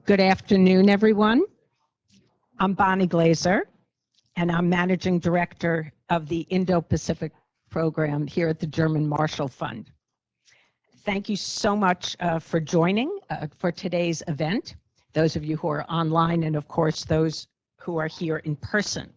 Good afternoon, everyone. I'm Bonnie Glazer, and I'm Managing Director of the Indo-Pacific program here at the German Marshall Fund. Thank you so much for joining for today's event, those of you who are online and, of course, those who are here in person.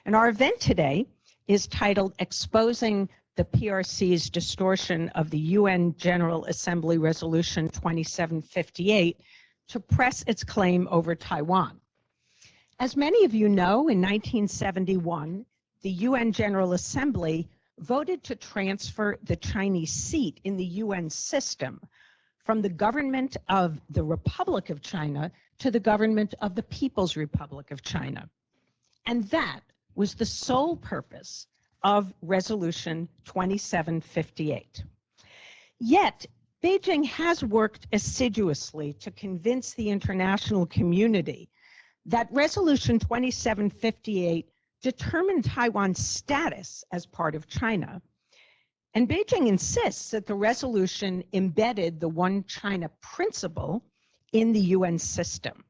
And our event today is titled Exposing the PRC's Distortion of the UN General Assembly Resolution 2758 to press its claim over Taiwan. As many of you know, in 1971, the UN General Assembly voted to transfer the Chinese seat in the UN system from the government of the Republic of China to the government of the People's Republic of China. And that was the sole purpose of Resolution 2758. Yet, Beijing has worked assiduously to convince the international community that Resolution 2758 determined Taiwan's status as part of China. And Beijing insists that the resolution embedded the One China principle in the UN system.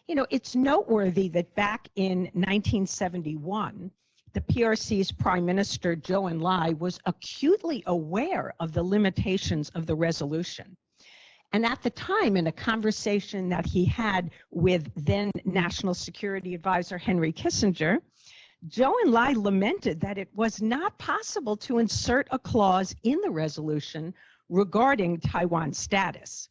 You know, it's noteworthy that back in 1971, the PRC's Prime Minister, Zhou Enlai, was acutely aware of the limitations of the resolution. And at the time, in a conversation that he had with then National Security Advisor Henry Kissinger, Zhou Enlai lamented that it was not possible to insert a clause in the resolution regarding Taiwan's status.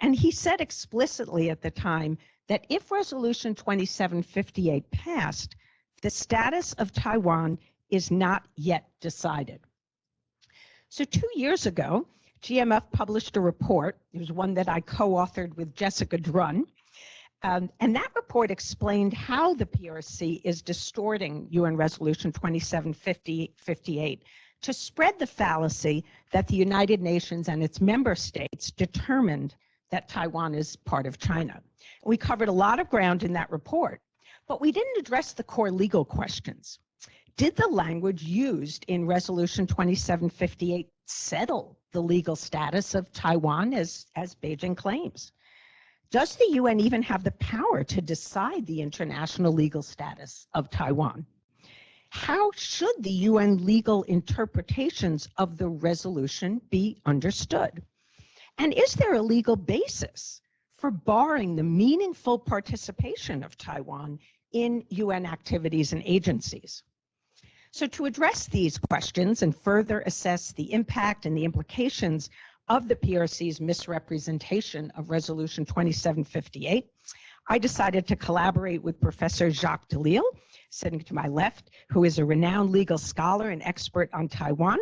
And he said explicitly at the time that if Resolution 2758 passed, the status of Taiwan is not yet decided. So 2 years ago, GMF published a report. It was one that I co-authored with Jessica Drunn. And that report explained how the PRC is distorting UN Resolution 2758 to spread the fallacy that the United Nations and its member states determined that Taiwan is part of China. We covered a lot of ground in that report, but we didn't address the core legal questions. Did the language used in Resolution 2758 settle the legal status of Taiwan as Beijing claims? Does the UN even have the power to decide the international legal status of Taiwan? How should the UN legal interpretations of the resolution be understood? And is there a legal basis for barring the meaningful participation of Taiwan in UN activities and agencies? So to address these questions and further assess the impact and the implications of the PRC's misrepresentation of Resolution 2758, I decided to collaborate with Professor Jacques Delisle, sitting to my left, who is a renowned legal scholar and expert on Taiwan,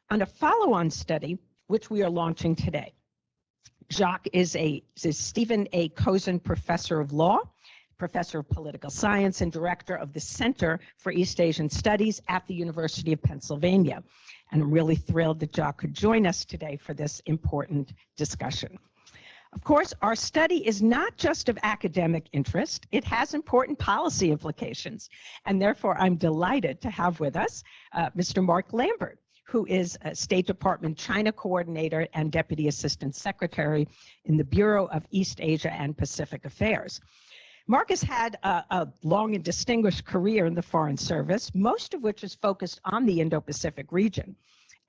on a follow-on study which we are launching today. Jacques is a Stephen A. Kozin Professor of Law, Professor of Political Science, and Director of the Center for East Asian Studies at the University of Pennsylvania. And I'm really thrilled that Jacques could join us today for this important discussion. Of course, our study is not just of academic interest, it has important policy implications. And therefore, I'm delighted to have with us Mr. Mark Lambert, who is a State Department China Coordinator and Deputy Assistant Secretary in the Bureau of East Asia and Pacific Affairs. Mark has had a long and distinguished career in the Foreign Service, most of which is focused on the Indo-Pacific region.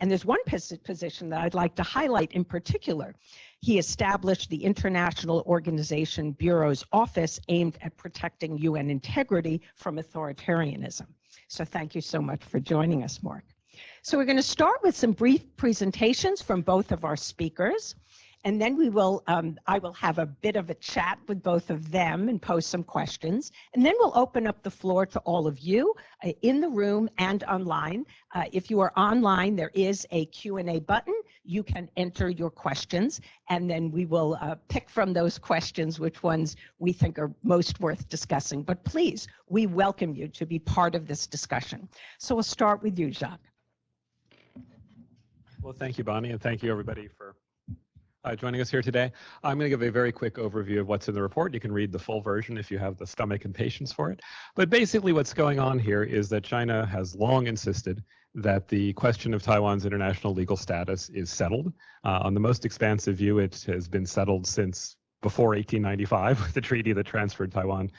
And there's one position that I'd like to highlight in particular. He established the International Organization Bureau's office aimed at protecting UN integrity from authoritarianism. So thank you so much for joining us, Mark. So we're going to start with some brief presentations from both of our speakers. And then we will, I will have a bit of a chat with both of them and pose some questions. And then we'll open up the floor to all of you in the room and online. If you are online, there is a Q&A button. You can enter your questions, and then we will pick from those questions which ones we think are most worth discussing. But please, we welcome you to be part of this discussion. So we'll start with you, Jacques. Well, thank you, Bonnie, and thank you, everybody, for joining us here today. I'm going to give a very quick overview of what's in the report. You can read the full version if you have the stomach and patience for it. But basically what's going on here is that China has long insisted that the question of Taiwan's international legal status is settled. On the most expansive view, it has been settled since before 1895 with the treaty that transferred Taiwan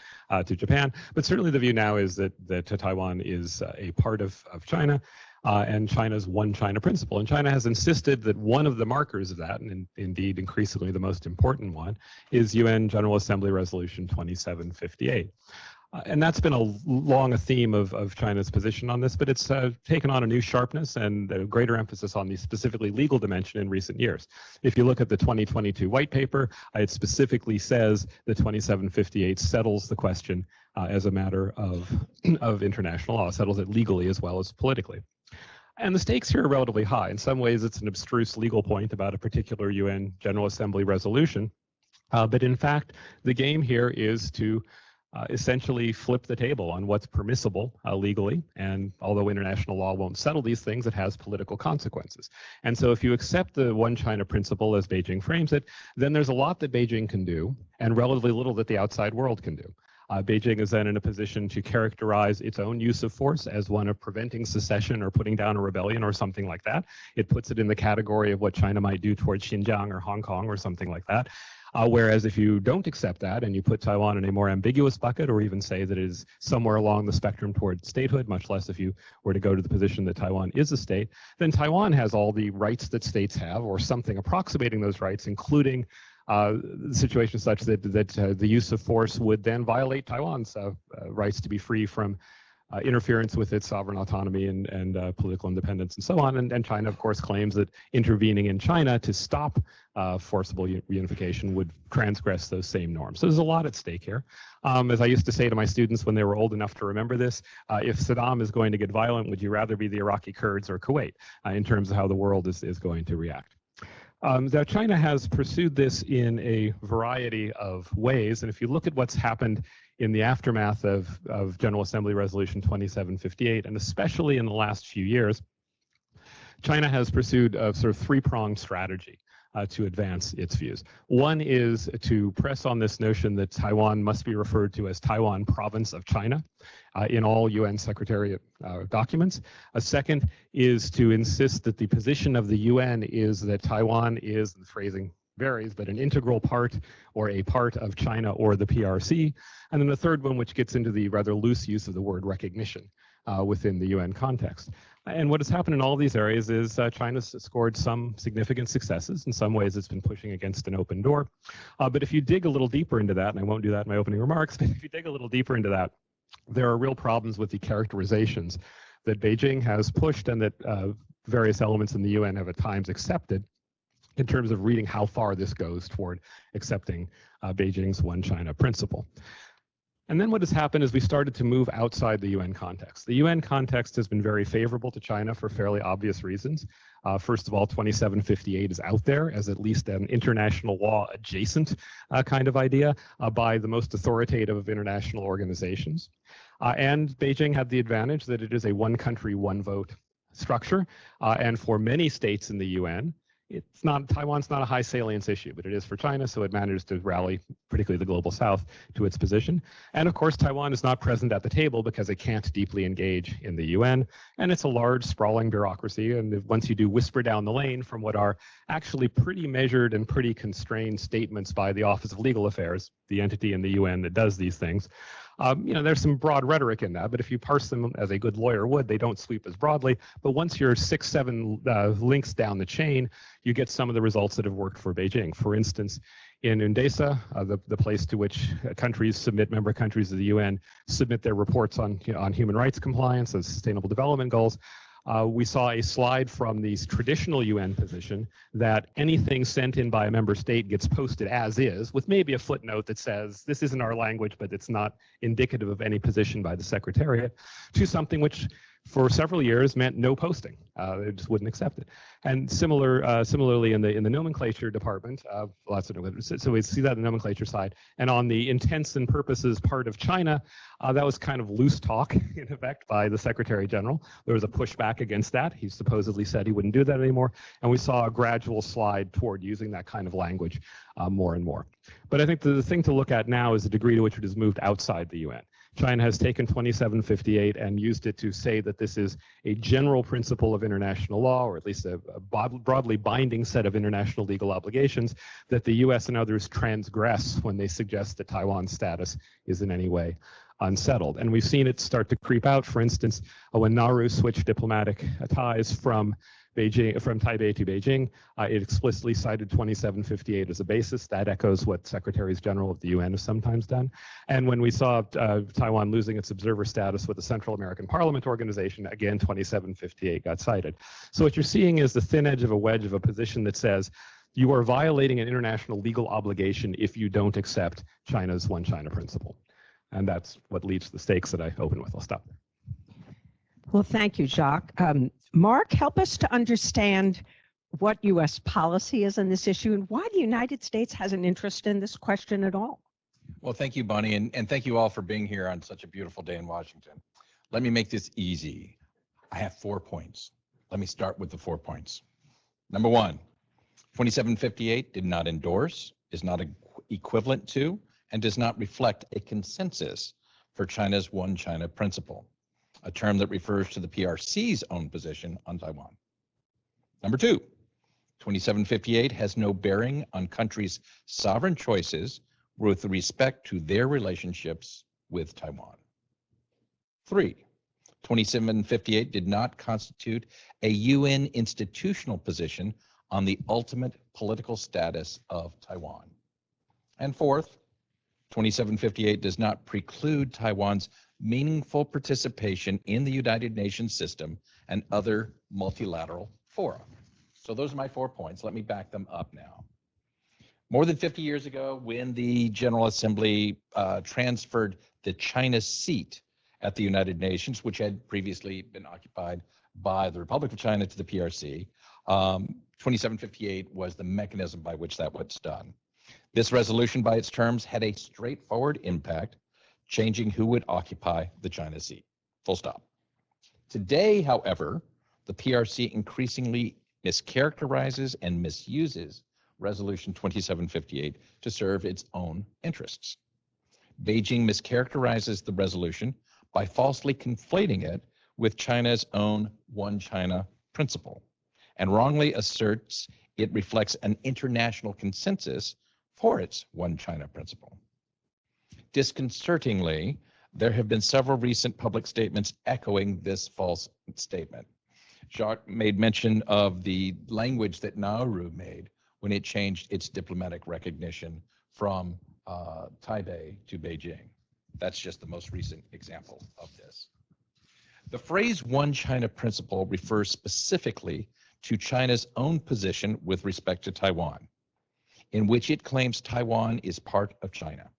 to Japan. But certainly the view now is that Taiwan is a part of China, and China's one China principle. And China has insisted that one of the markers of that, and indeed increasingly the most important one, is UN General Assembly Resolution 2758. And that's been a theme of China's position on this, but it's taken on a new sharpness and a greater emphasis on the specifically legal dimension in recent years. If you look at the 2022 white paper, it specifically says that 2758 settles the question as a matter of international law, settles it legally as well as politically. And the stakes here are relatively high. In some ways, it's an abstruse legal point about a particular UN General Assembly resolution. But in fact, the game here is to essentially flip the table on what's permissible legally. And although international law won't settle these things, it has political consequences. And so if you accept the one China principle as Beijing frames it, then there's a lot that Beijing can do and relatively little that the outside world can do. Beijing is then in a position to characterize its own use of force as one of preventing secession or putting down a rebellion or something like that. It puts it in the category of what China might do towards Xinjiang or Hong Kong or something like that. Whereas if you don't accept that and you put Taiwan in a more ambiguous bucket, or even say that it is somewhere along the spectrum toward statehood, much less if you were to go to the position that Taiwan is a state, then Taiwan has all the rights that states have, or something approximating those rights, including the situation such that the use of force would then violate Taiwan's rights to be free from interference with its sovereign autonomy and political independence and so on. And China, of course, claims that intervening in China to stop forcible reunification would transgress those same norms. So there's a lot at stake here. As I used to say to my students when they were old enough to remember this, if Saddam is going to get violent, would you rather be the Iraqi Kurds or Kuwait in terms of how the world is going to react? Now, China has pursued this in a variety of ways, and if you look at what's happened in the aftermath of General Assembly Resolution 2758, and especially in the last few years, China has pursued a sort of three-pronged strategy to advance its views. One is to press on this notion that Taiwan must be referred to as Taiwan Province of China in all UN Secretariat documents. A second is to insist that the position of the UN is that Taiwan is, the phrasing varies, but an integral part or a part of China or the PRC. And then the third one, which gets into the rather loose use of the word recognition within the UN context. And what has happened in all of these areas is China's scored some significant successes. In some ways, it's been pushing against an open door. But if you dig a little deeper into that, and I won't do that in my opening remarks, but if you dig a little deeper into that, there are real problems with the characterizations that Beijing has pushed and that various elements in the UN have at times accepted in terms of reading how far this goes toward accepting Beijing's one China principle. And then what has happened is we started to move outside the UN context. The UN context has been very favorable to China for fairly obvious reasons. First of all, 2758 is out there as at least an international law adjacent kind of idea by the most authoritative of international organizations. And Beijing had the advantage that it is a one country, one vote structure. And for many states in the UN, Taiwan's not a high salience issue, but it is for China, so it managed to rally, particularly the global south, to its position. And of course, Taiwan is not present at the table because it can't deeply engage in the UN, and it's a large, sprawling bureaucracy, and once you do whisper down the lane from what are actually pretty measured and pretty constrained statements by the Office of Legal Affairs, the entity in the UN that does these things, there's some broad rhetoric in that, but if you parse them as a good lawyer would, they don't sweep as broadly. But once you're 6, 7 links down the chain, you get some of the results that have worked for Beijing. For instance, in UNGA, the place to which member countries of the UN submit their reports on human rights compliance and sustainable development goals, we saw a slide from the traditional UN position that anything sent in by a member state gets posted as is, with maybe a footnote that says, this isn't our language, but it's not indicative of any position by the Secretariat, to something which for several years meant no posting. They just wouldn't accept it. And similarly in the nomenclature department, so we see that in the nomenclature side. And on the intents and purposes part of China, that was kind of loose talk in effect by the Secretary General. There was a pushback against that. He supposedly said he wouldn't do that anymore. And we saw a gradual slide toward using that kind of language more and more. But I think the thing to look at now is the degree to which it has moved outside the UN. China has taken 2758 and used it to say that this is a general principle of international law, or at least a broadly binding set of international legal obligations that the US and others transgress when they suggest that Taiwan's status is in any way unsettled. And we've seen it start to creep out. For instance, when Nauru switched diplomatic ties from Taipei to Beijing, it explicitly cited 2758 as a basis. That echoes what Secretaries General of the UN have sometimes done. And when we saw Taiwan losing its observer status with the Central American Parliament Organization, again, 2758 got cited. So what you're seeing is the thin edge of a wedge of a position that says you are violating an international legal obligation if you don't accept China's One China principle. And that's what leads to the stakes that I open with. I'll stop there. Well, thank you, Jacques. Mark, help us to understand what U.S. policy is on this issue and why the United States has an interest in this question at all. Well, thank you, Bonnie, and thank you all for being here on such a beautiful day in Washington. Let me make this easy. I have 4 points. Let me start with the 4 points. Number one, 2758 did not endorse, is not equivalent to, and does not reflect a consensus for China's One China principle, a term that refers to the PRC's own position on Taiwan. Number two, 2758 has no bearing on countries' sovereign choices with respect to their relationships with Taiwan. 3, 2758 did not constitute a UN institutional position on the ultimate political status of Taiwan. And fourth, 2758 does not preclude Taiwan's meaningful participation in the United Nations system and other multilateral fora. So those are my 4 points. Let me back them up now. More than 50 years ago, when the General Assembly transferred the China seat at the United Nations, which had previously been occupied by the Republic of China to the PRC, 2758 was the mechanism by which that was done. This resolution, by its terms, had a straightforward impact, changing who would occupy the China seat. Full stop. Today, however, the PRC increasingly mischaracterizes and misuses Resolution 2758 to serve its own interests. Beijing mischaracterizes the resolution by falsely conflating it with China's own One China principle, and wrongly asserts it reflects an international consensus for its One China principle. Disconcertingly, there have been several recent public statements echoing this false statement. Jacques made mention of the language that Nauru made when it changed its diplomatic recognition from Taipei to Beijing. That's just the most recent example of this. The phrase One China principle refers specifically to China's own position with respect to Taiwan, in which it claims Taiwan is part of China.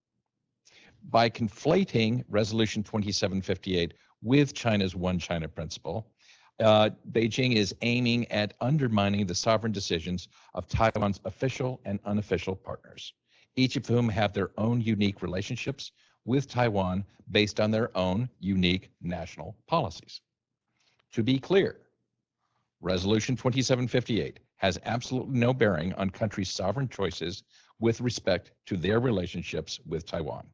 By conflating Resolution 2758 with China's One China principle, Beijing is aiming at undermining the sovereign decisions of Taiwan's official and unofficial partners, each of whom have their own unique relationships with Taiwan based on their own unique national policies. To be clear, Resolution 2758 has absolutely no bearing on countries' sovereign choices with respect to their relationships with Taiwan.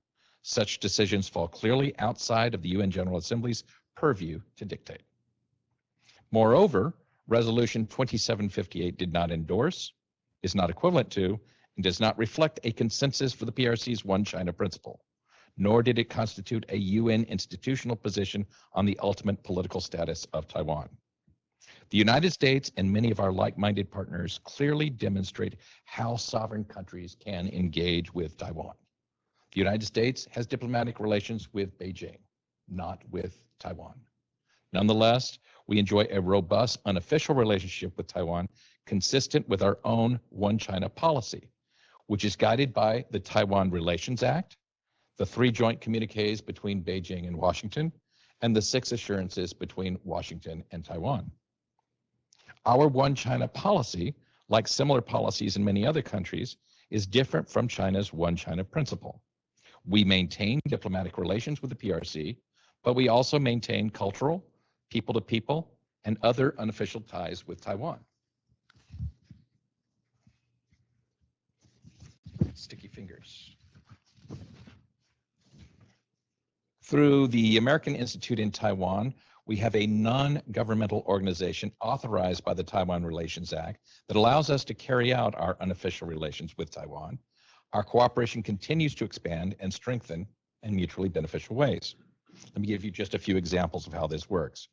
Such decisions fall clearly outside of the UN General Assembly's purview to dictate. Moreover, Resolution 2758 did not endorse, is not equivalent to, and does not reflect a consensus for the PRC's One China principle, nor did it constitute a UN institutional position on the ultimate political status of Taiwan. The United States and many of our like-minded partners clearly demonstrate how sovereign countries can engage with Taiwan. The United States has diplomatic relations with Beijing, not with Taiwan. Nonetheless, we enjoy a robust unofficial relationship with Taiwan consistent with our own One China policy, which is guided by the Taiwan Relations Act, the 3 joint communiques between Beijing and Washington, and the 6 assurances between Washington and Taiwan. Our One China policy, like similar policies in many other countries, is different from China's One China principle. We maintain diplomatic relations with the PRC, but we also maintain cultural, people-to-people, and other unofficial ties with Taiwan. Sticky fingers. Through the American Institute in Taiwan, we have a non-governmental organization authorized by the Taiwan Relations Act that allows us to carry out our unofficial relations with Taiwan. Our cooperation continues to expand and strengthen in mutually beneficial ways. Let me give you just a few examples of how this works.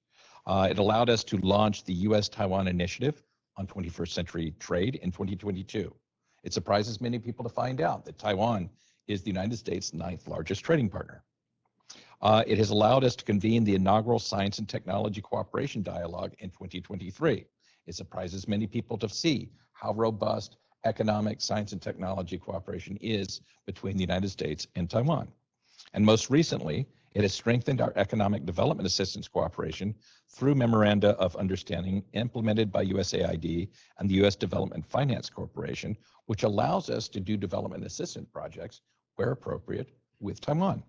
It allowed us to launch the U.S.-Taiwan Initiative on 21st Century Trade in 2022. It surprises many people to find out that Taiwan is the United States' 9th largest trading partner. It has allowed us to convene the inaugural Science and Technology Cooperation Dialogue in 2023. It surprises many people to see how robust economic, science, and technology cooperation is between the United States and Taiwan. And most recently, it has strengthened our economic development assistance cooperation through memoranda of understanding implemented by USAID and the U.S. Development Finance Corporation, which allows us to do development assistance projects where appropriate with Taiwan.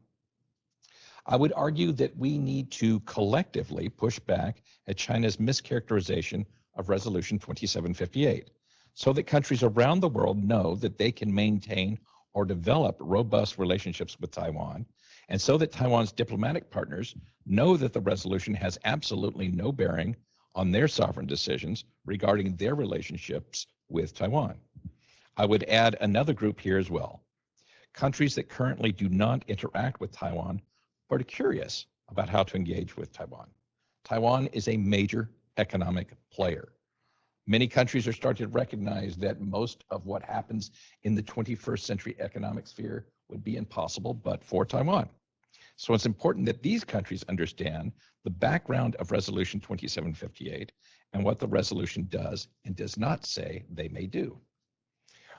I would argue that we need to collectively push back at China's mischaracterization of Resolution 2758 so that countries around the world know that they can maintain or develop robust relationships with Taiwan, and so that Taiwan's diplomatic partners know that the resolution has absolutely no bearing on their sovereign decisions regarding their relationships with Taiwan. I would add another group here as well. Countries that currently do not interact with Taiwan but are curious about how to engage with Taiwan. Taiwan is a major economic player. Many countries are starting to recognize that most of what happens in the 21st century economic sphere would be impossible but for Taiwan. So it's important that these countries understand the background of Resolution 2758 and what the resolution does and does not say they may do.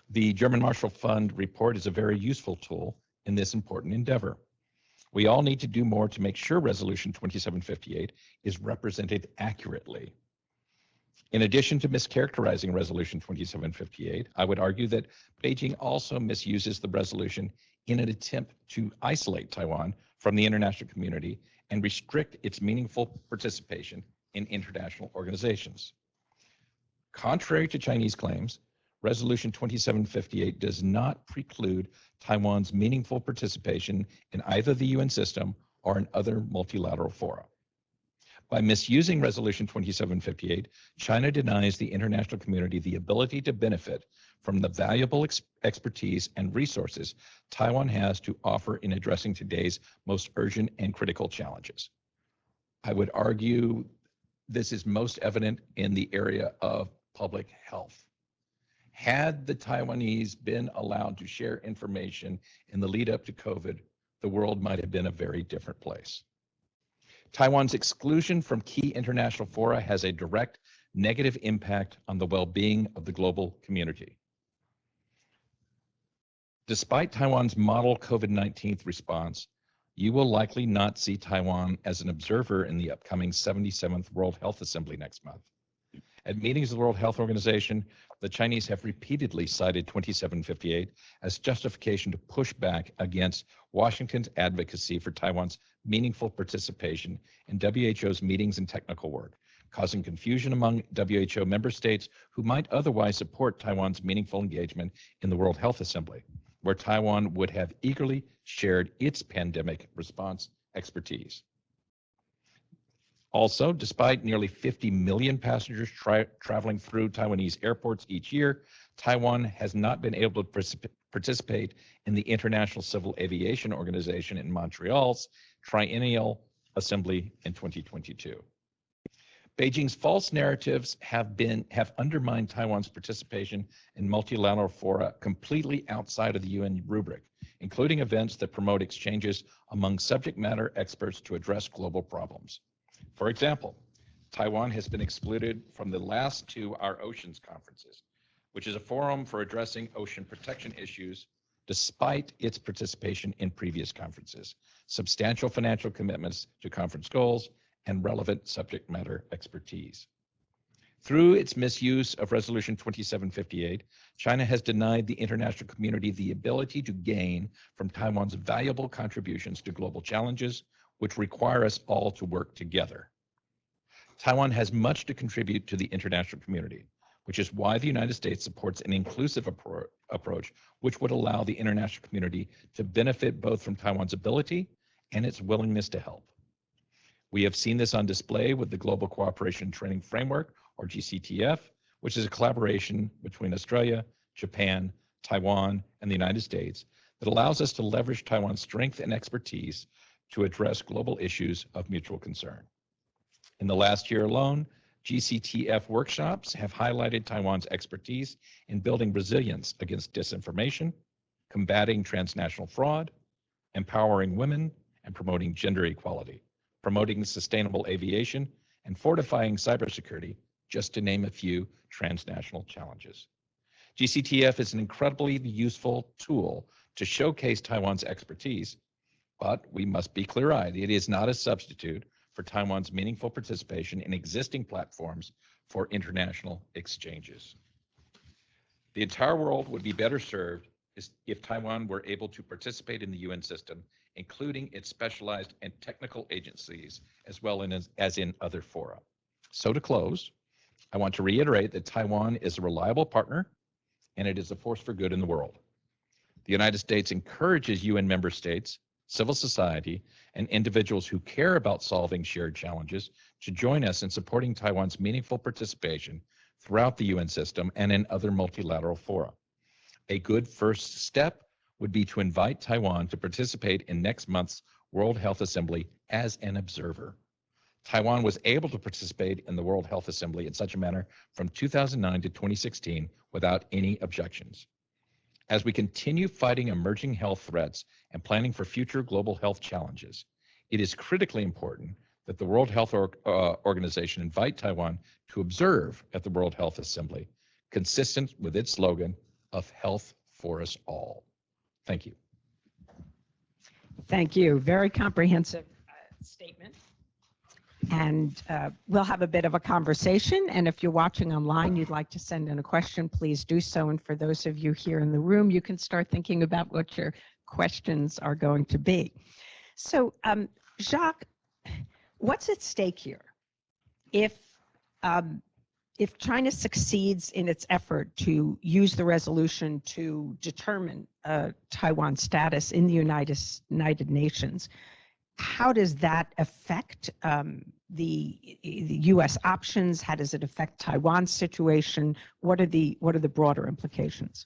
The German Marshall Fund report is a very useful tool in this important endeavor. We all need to do more to make sure Resolution 2758 is represented accurately. In addition to mischaracterizing Resolution 2758, I would argue that Beijing also misuses the resolution in an attempt to isolate Taiwan from the international community and restrict its meaningful participation in international organizations. Contrary to Chinese claims, Resolution 2758 does not preclude Taiwan's meaningful participation in either the UN system or in other multilateral fora. By misusing Resolution 2758, China denies the international community the ability to benefit from the valuable expertise and resources Taiwan has to offer in addressing today's most urgent and critical challenges. I would argue this is most evident in the area of public health. Had the Taiwanese been allowed to share information in the lead up to COVID, the world might have been a very different place. Taiwan's exclusion from key international fora has a direct negative impact on the well-being of the global community. Despite Taiwan's model COVID-19 response, you will likely not see Taiwan as an observer in the upcoming 77th World Health Assembly next month. At meetings of the World Health Organization, the Chinese have repeatedly cited 2758 as justification to push back against Washington's advocacy for Taiwan's meaningful participation in WHO's meetings and technical work, causing confusion among WHO member states who might otherwise support Taiwan's meaningful engagement in the World Health Assembly, where Taiwan would have eagerly shared its pandemic response expertise. Also, despite nearly 50 million passengers traveling through Taiwanese airports each year, Taiwan has not been able to participate in the International Civil Aviation Organization in Montreal's triennial assembly in 2022. Beijing's false narratives have undermined Taiwan's participation in multilateral fora completely outside of the UN rubric, including events that promote exchanges among subject matter experts to address global problems. For example, Taiwan has been excluded from the last two Our Oceans conferences, which is a forum for addressing ocean protection issues despite its participation in previous conferences, substantial financial commitments to conference goals, and relevant subject matter expertise. Through its misuse of Resolution 2758, China has denied the international community the ability to gain from Taiwan's valuable contributions to global challenges, which require us all to work together. Taiwan has much to contribute to the international community, which is why the United States supports an inclusive approach, which would allow the international community to benefit both from Taiwan's ability and its willingness to help. We have seen this on display with the Global Cooperation Training Framework, or GCTF, which is a collaboration between Australia, Japan, Taiwan, and the United States that allows us to leverage Taiwan's strength and expertise to address global issues of mutual concern. In the last year alone, GCTF workshops have highlighted Taiwan's expertise in building resilience against disinformation, combating transnational fraud, empowering women, and promoting gender equality, promoting sustainable aviation, and fortifying cybersecurity, just to name a few transnational challenges. GCTF is an incredibly useful tool to showcase Taiwan's expertise, but we must be clear-eyed. It is not a substitute for Taiwan's meaningful participation in existing platforms for international exchanges. The entire world would be better served if Taiwan were able to participate in the UN system, including its specialized and technical agencies, as well as in other fora. So to close, I want to reiterate that Taiwan is a reliable partner and it is a force for good in the world. The United States encourages UN member states, civil society, and individuals who care about solving shared challenges to join us in supporting Taiwan's meaningful participation throughout the UN system and in other multilateral fora. A good first step would be to invite Taiwan to participate in next month's World Health Assembly as an observer. Taiwan was able to participate in the World Health Assembly in such a manner from 2009 to 2016 without any objections. As we continue fighting emerging health threats and planning for future global health challenges, it is critically important that the World Health Organization invite Taiwan to observe at the World Health Assembly, consistent with its slogan of health for us all. Thank you. Thank you. Very comprehensive statement. And we'll have a bit of a conversation. And if you're watching online, you'd like to send in a question, please do so. And for those of you here in the room, you can start thinking about what your questions are going to be. So, Jacques, what's at stake here? If China succeeds in its effort to use the resolution to determine Taiwan's status in the United Nations, how does that affect the U.S. options? How does it affect Taiwan's situation? What are the broader implications?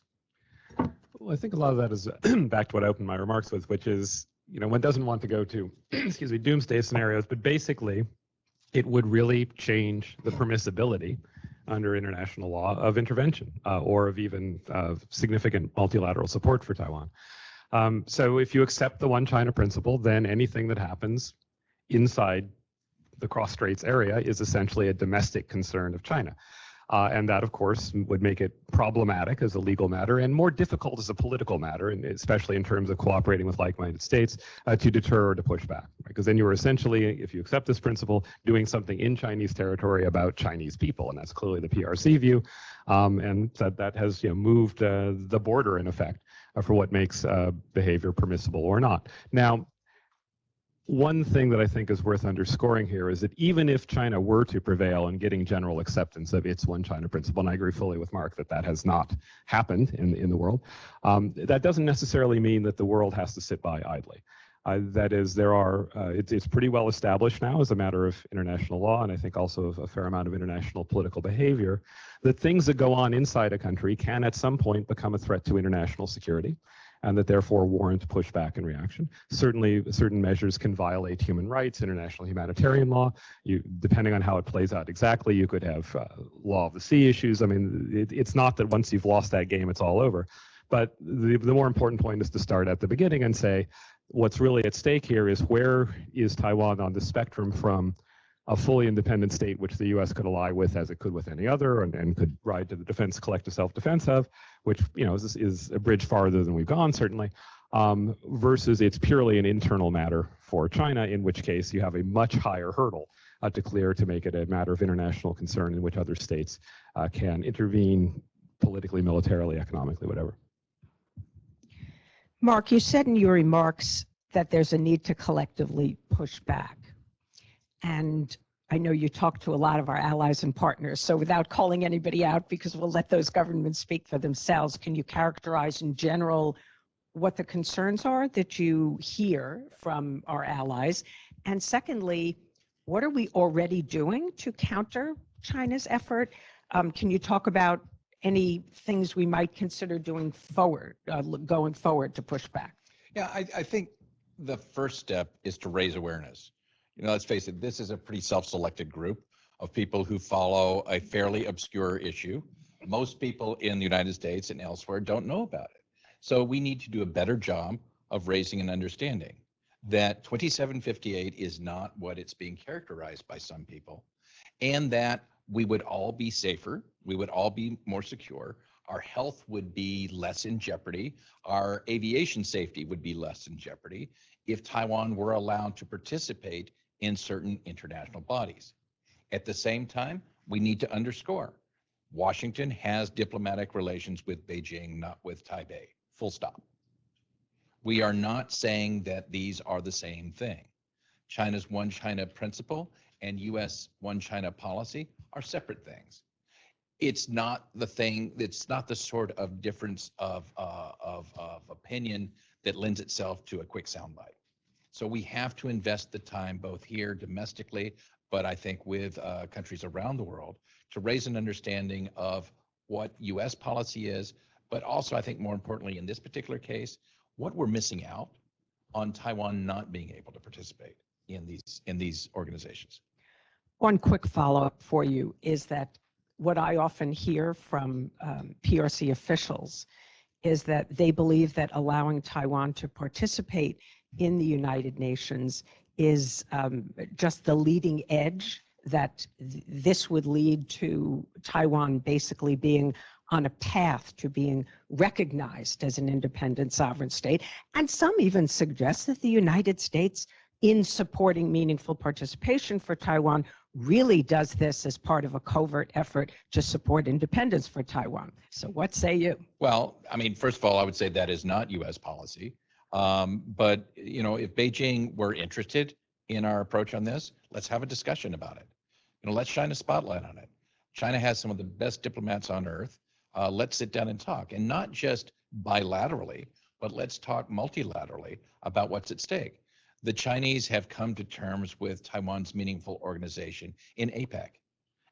Well, I think a lot of that is back to what I opened my remarks with, which is, one doesn't want to go to, excuse me, doomsday scenarios, but basically it would really change the permissibility under international law of intervention or of even significant multilateral support for Taiwan. So if you accept the one China principle, then anything that happens inside the cross-straits area is essentially a domestic concern of China. And that, of course, would make it problematic as a legal matter and more difficult as a political matter, and especially in terms of cooperating with like-minded states to deter or to push back. Because then you are essentially, if you accept this principle, doing something in Chinese territory about Chinese people, and that's clearly the PRC view, and that has moved the border in effect for what makes behavior permissible or not. Now, one thing that I think is worth underscoring here is that even if China were to prevail in getting general acceptance of its one China principle, and I agree fully with Mark that has not happened in the world, that doesn't necessarily mean that the world has to sit by idly. That is, it's pretty well established now as a matter of international law, and I think also of a fair amount of international political behavior, that things that go on inside a country can at some point become a threat to international security, and that therefore warrant pushback and reaction. Certainly, certain measures can violate human rights, international humanitarian law. Depending on how it plays out exactly, you could have law of the sea issues. I mean, it's not that once you've lost that game, it's all over. But the more important point is to start at the beginning and say, what's really at stake here is where is Taiwan on the spectrum from a fully independent state, which the U.S. could ally with as it could with any other, and could ride to the collective self-defense of, which is a bridge farther than we've gone, certainly, versus it's purely an internal matter for China, in which case you have a much higher hurdle to clear to make it a matter of international concern in which other states can intervene politically, militarily, economically, whatever. Mark, you said in your remarks that there's a need to collectively push back. And I know you talk to a lot of our allies and partners, so without calling anybody out, because we'll let those governments speak for themselves, can you characterize in general what the concerns are that you hear from our allies? And secondly, what are we already doing to counter China's effort? Can you talk about any things we might consider doing forward, going forward to push back? Yeah, I think the first step is to raise awareness. Let's face it, this is a pretty self-selected group of people who follow a fairly obscure issue. Most people in the United States and elsewhere don't know about it. So we need to do a better job of raising an understanding that 2758 is not what it's being characterized by some people, and that we would all be safer, we would all be more secure, our health would be less in jeopardy, our aviation safety would be less in jeopardy if Taiwan were allowed to participate in certain international bodies. At the same time, we need to underscore, Washington has diplomatic relations with Beijing, not with Taipei, full stop. We are not saying that these are the same thing. China's One China principle and US One China policy are separate things. It's not the thing, it's not the sort of difference of opinion that lends itself to a quick soundbite. So we have to invest the time both here domestically, but I think with countries around the world to raise an understanding of what US policy is, but also I think more importantly in this particular case, what we're missing out on Taiwan not being able to participate in these organizations. One quick follow-up for you is that what I often hear from PRC officials is that they believe that allowing Taiwan to participate in the United Nations is just the leading edge, that this would lead to Taiwan basically being on a path to being recognized as an independent sovereign state. And some even suggest that the United States, in supporting meaningful participation for Taiwan, really does this as part of a covert effort to support independence for Taiwan. So what say you? Well, I mean, first of all, I would say that is not US policy. But if Beijing were interested in our approach on this, let's have a discussion about it. Let's shine a spotlight on it. China has some of the best diplomats on earth. Let's sit down and talk, and not just bilaterally, but let's talk multilaterally about what's at stake. The Chinese have come to terms with Taiwan's meaningful organization in APEC,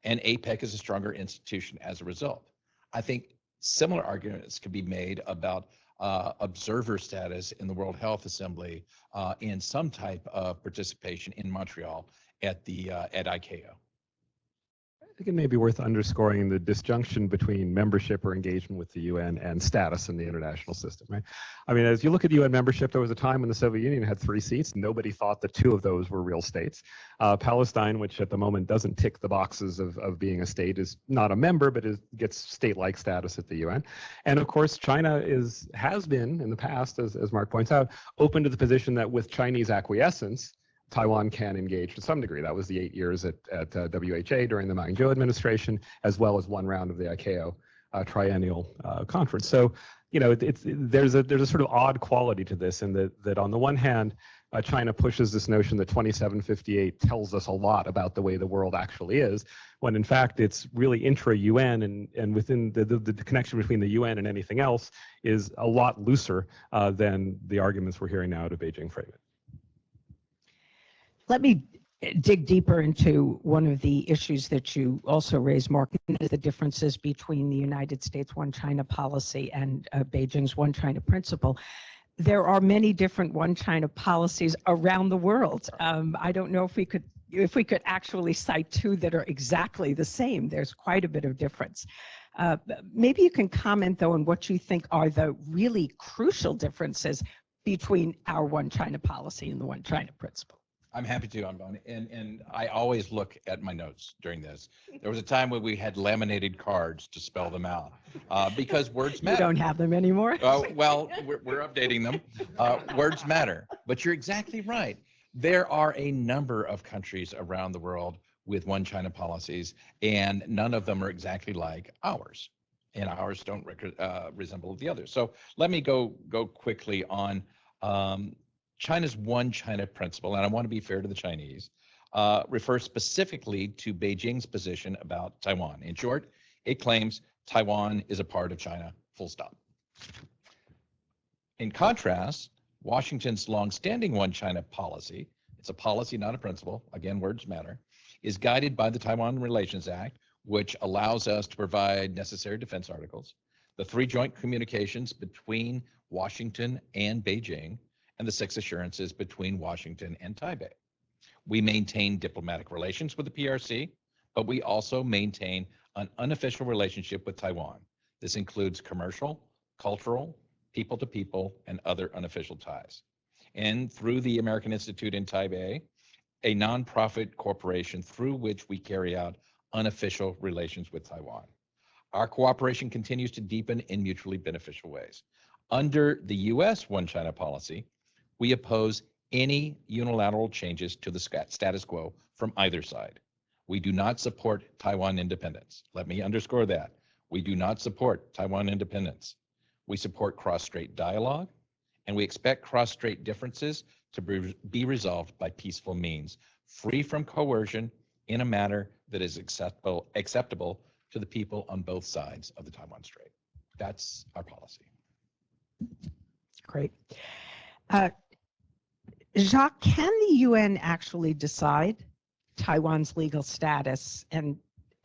and APEC is a stronger institution as a result. I think similar arguments could be made about observer status in the World Health Assembly and some type of participation in Montreal at ICAO. I think it may be worth underscoring the disjunction between membership or engagement with the UN and status in the international system, right? I mean, as you look at UN membership, there was a time when the Soviet Union had 3 seats. Nobody thought that 2 of those were real states. Palestine, which at the moment doesn't tick the boxes of being a state, is not a member, but gets state-like status at the UN. And of course, China has been, in the past, as Mark points out, open to the position that with Chinese acquiescence, Taiwan can engage to some degree. That was the 8 years at WHA during the Ma Ying-jeou administration, as well as 1 round of the ICAO triennial conference. So, there's a sort of odd quality to this, in that on the one hand, China pushes this notion that 2758 tells us a lot about the way the world actually is, when in fact it's really intra-UN, and within the connection between the UN and anything else is a lot looser than the arguments we're hearing now to Beijing frame it. Let me dig deeper into one of the issues that you also raised, Mark, the differences between the United States One China policy and Beijing's One China principle. There are many different One China policies around the world. I don't know if we could actually cite 2 that are exactly the same. There's quite a bit of difference. Maybe you can comment, though, on what you think are the really crucial differences between our One China policy and the One China principle. I'm happy to, Anbani, and I always look at my notes during this. There was a time when we had laminated cards to spell them out because words matter. You don't have them anymore? Well, we're updating them. Words matter, but you're exactly right. There are a number of countries around the world with One China policies, and none of them are exactly like ours, and ours don't resemble the others. So let me go quickly on China's One China principle, and I want to be fair to the Chinese, refers specifically to Beijing's position about Taiwan. In short, it claims Taiwan is a part of China, full stop. In contrast, Washington's longstanding one China policy, it's a policy, not a principle, again, words matter, is guided by the Taiwan Relations Act, which allows us to provide necessary defense articles, the 3 joint communications between Washington and Beijing, and the 6 assurances between Washington and Taipei. We maintain diplomatic relations with the PRC, but we also maintain an unofficial relationship with Taiwan. This includes commercial, cultural, people-to-people, and other unofficial ties. And through the American Institute in Taipei, a nonprofit corporation through which we carry out unofficial relations with Taiwan. Our cooperation continues to deepen in mutually beneficial ways. Under the U.S. One China policy, we oppose any unilateral changes to the status quo from either side. We do not support Taiwan independence. Let me underscore that. We do not support Taiwan independence. We support cross-strait dialogue, and we expect cross-strait differences to be resolved by peaceful means, free from coercion, in a manner that is acceptable to the people on both sides of the Taiwan Strait. That's our policy. Great. Jacques, can the UN actually decide Taiwan's legal status, and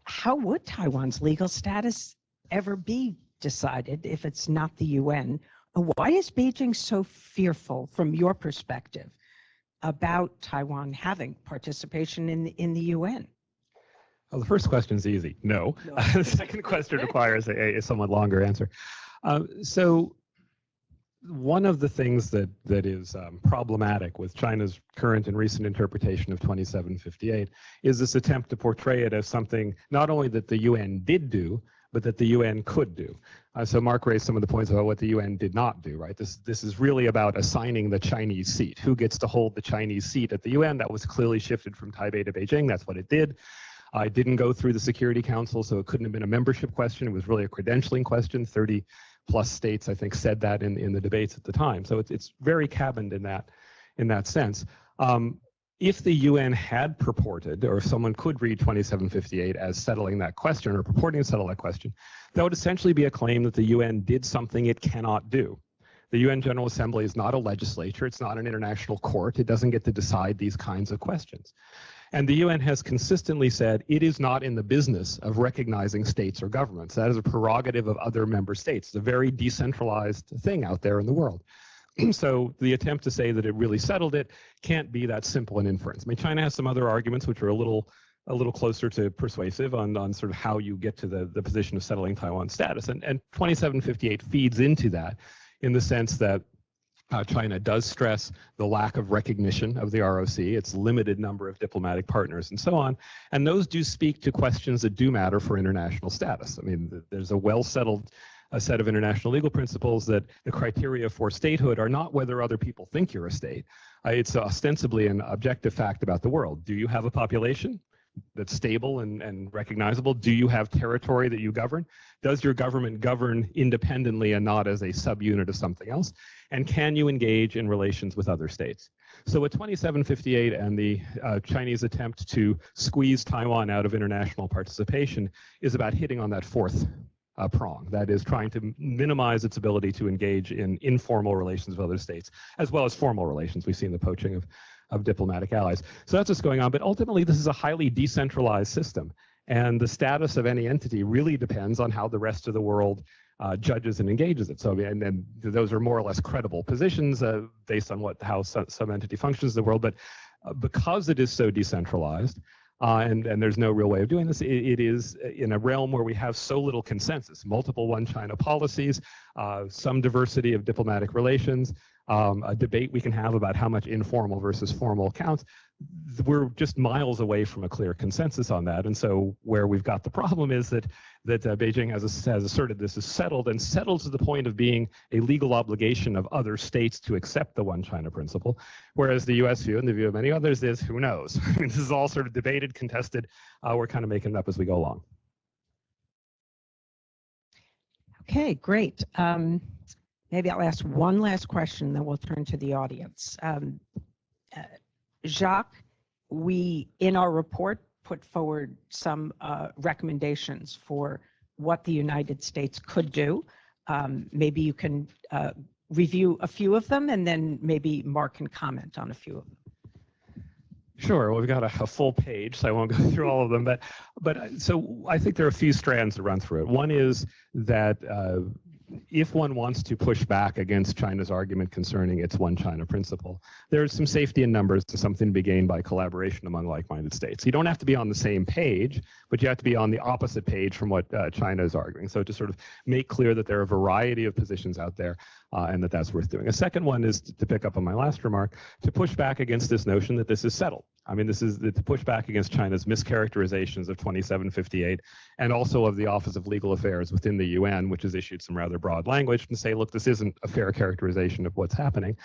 how would Taiwan's legal status ever be decided if it's not the UN? Why is Beijing so fearful, from your perspective, about Taiwan having participation in the UN? Well, the first question is easy. No. The second question requires a somewhat longer answer. So one of the things that is problematic with China's current and recent interpretation of 2758 is this attempt to portray it as something not only that the UN did do, but that the UN could do. So Mark raised some of the points about what the UN did not do, right? This is really about assigning the Chinese seat. Who gets to hold the Chinese seat at the UN? That was clearly shifted from Taipei to Beijing. That's what it did. It didn't go through the Security Council, so it couldn't have been a membership question. It was really a credentialing question. 30 plus states, I think, said that in the debates at the time. So it's very cabined in that sense. If the UN had purported, or if someone could read 2758 as settling that question or purporting to settle that question, that would essentially be a claim that the UN did something it cannot do. The UN General Assembly is not a legislature. It's not an international court. It doesn't get to decide these kinds of questions. And the UN has consistently said it is not in the business of recognizing states or governments. That is a prerogative of other member states. It's a very decentralized thing out there in the world. So the attempt to say that it really settled it can't be that simple an inference. I mean, China has some other arguments which are a little closer to persuasive on sort of how you get to the position of settling Taiwan's status. And 2758 feeds into that in the sense that China does stress the lack of recognition of the ROC, its limited number of diplomatic partners, and so on. And those do speak to questions that do matter for international status. I mean, there's a well-settled set of international legal principles that the criteria for statehood are not whether other people think you're a state. It's ostensibly an objective fact about the world. Do you have a population that's stable and recognizable? Do you have territory that you govern? Does your government govern independently and not as a subunit of something else? And can you engage in relations with other states? So with 2758 and the Chinese attempt to squeeze Taiwan out of international participation is about hitting on that fourth prong. That is trying to minimize its ability to engage in informal relations with other states, as well as formal relations. We've seen the poaching of diplomatic allies. So that's what's going on. But ultimately, this is a highly decentralized system. And the status of any entity really depends on how the rest of the world judges and engages it. So, and those are more or less credible positions based on how some entity functions in the world. But because it is so decentralized, and there's no real way of doing this, it is in a realm where we have so little consensus, multiple one China policies, some diversity of diplomatic relations, a debate we can have about how much informal versus formal counts. We're just miles away from a clear consensus on that. And so where we've got the problem is that Beijing has asserted this is settled, and settled to the point of being a legal obligation of other states to accept the one China principle, whereas the US view and the view of many others is, who knows? I mean, this is all sort of debated, contested. We're kind of making it up as we go along. Okay, great. Maybe I'll ask one last question, then we'll turn to the audience. Jacques, we, in our report, put forward some recommendations for what the United States could do. Maybe you can review a few of them, and then maybe Mark can comment on a few of them. Sure. Well, we've got a full page, so I won't go through all of them. But so I think there are a few strands to run through it. One is that if one wants to push back against China's argument concerning its one China principle, there's some safety in numbers and something to be gained by collaboration among like-minded states. You don't have to be on the same page, but you have to be on the opposite page from what China is arguing. So to sort of make clear that there are a variety of positions out there and that that's worth doing. A second one is to pick up on my last remark, to push back against this notion that this is settled. I mean, this is to push back against China's mischaracterizations of 2758 and also of the Office of Legal Affairs within the UN, which has issued some rather broad language and say, look, this isn't a fair characterization of what's happening.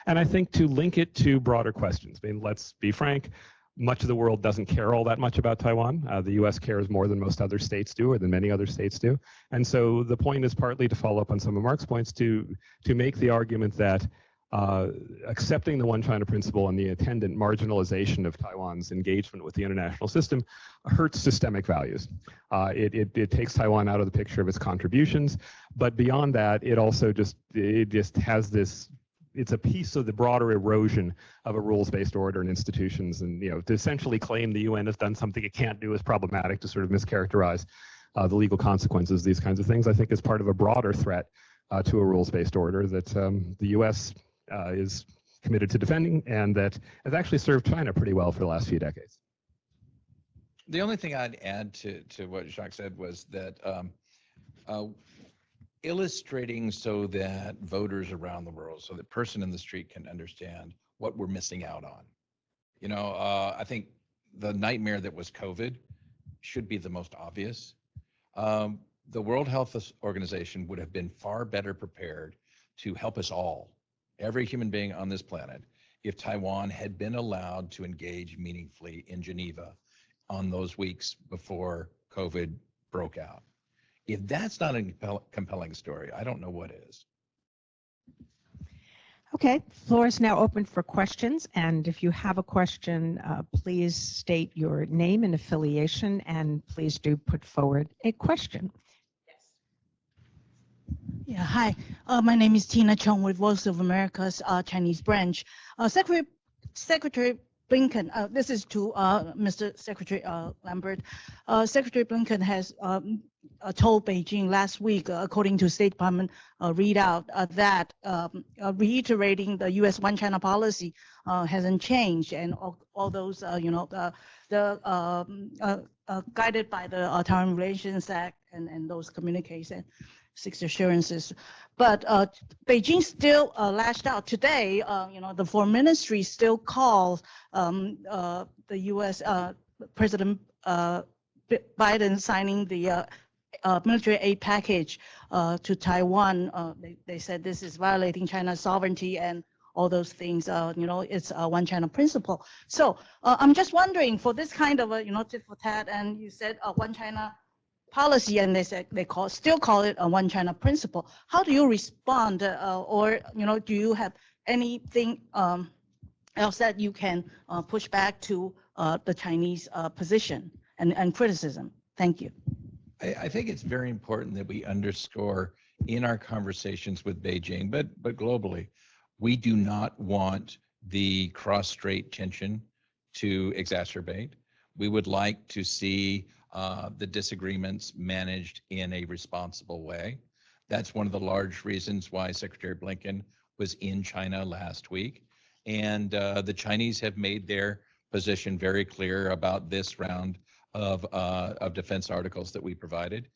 And I think to link it to broader questions. I mean, let's be frank, much of the world doesn't care all that much about Taiwan. The US cares more than most other states do, or than many other states do. And so the point is partly to follow up on some of Mark's points to make the argument that accepting the one China principle and the attendant marginalization of Taiwan's engagement with the international system hurts systemic values. It takes Taiwan out of the picture of its contributions, but beyond that, it also just has this. It's a piece of the broader erosion of a rules-based order and institutions, and to essentially claim the UN has done something it can't do is problematic. To sort of mischaracterize the legal consequences, these kinds of things, I think is part of a broader threat to a rules-based order that the US is committed to defending, and that has actually served China pretty well for the last few decades. The only thing I'd add to what Jacques said was that illustrating so that voters around the world, so the person in the street can understand what we're missing out on. I think the nightmare that was COVID should be the most obvious. The World Health Organization would have been far better prepared to help us all, every human being on this planet, if Taiwan had been allowed to engage meaningfully in Geneva on those weeks before COVID broke out. If that's not a compelling story, I don't know what is. Okay, floor is now open for questions, and if you have a question, please state your name and affiliation, and please do put forward a question. Yeah, hi. My name is Tina Chung with Voice of America's Chinese branch. Secretary Blinken, this is to Mr. Secretary Lambert. Secretary Blinken has told Beijing last week, according to State Department readout, that reiterating the U.S. one China policy hasn't changed, and all those, guided by the Taiwan Relations Act and those communications. 6 assurances, but Beijing still lashed out today. The foreign ministry still calls the U.S. President Biden signing the military aid package to Taiwan. They said this is violating China's sovereignty and all those things. It's a one China principle. So I'm just wondering, for this kind of a tit for tat, and you said one China policy, and they said still call it a one China principle. How do you respond, or do you have anything else that you can push back to the Chinese position and criticism? Thank you. I think it's very important that we underscore in our conversations with Beijing, but globally, we do not want the cross-strait tension to exacerbate. We would like to see the disagreements managed in a responsible way. That's one of the large reasons why Secretary Blinken was in China last week. And the Chinese have made their position very clear about this round of defense articles that we provided.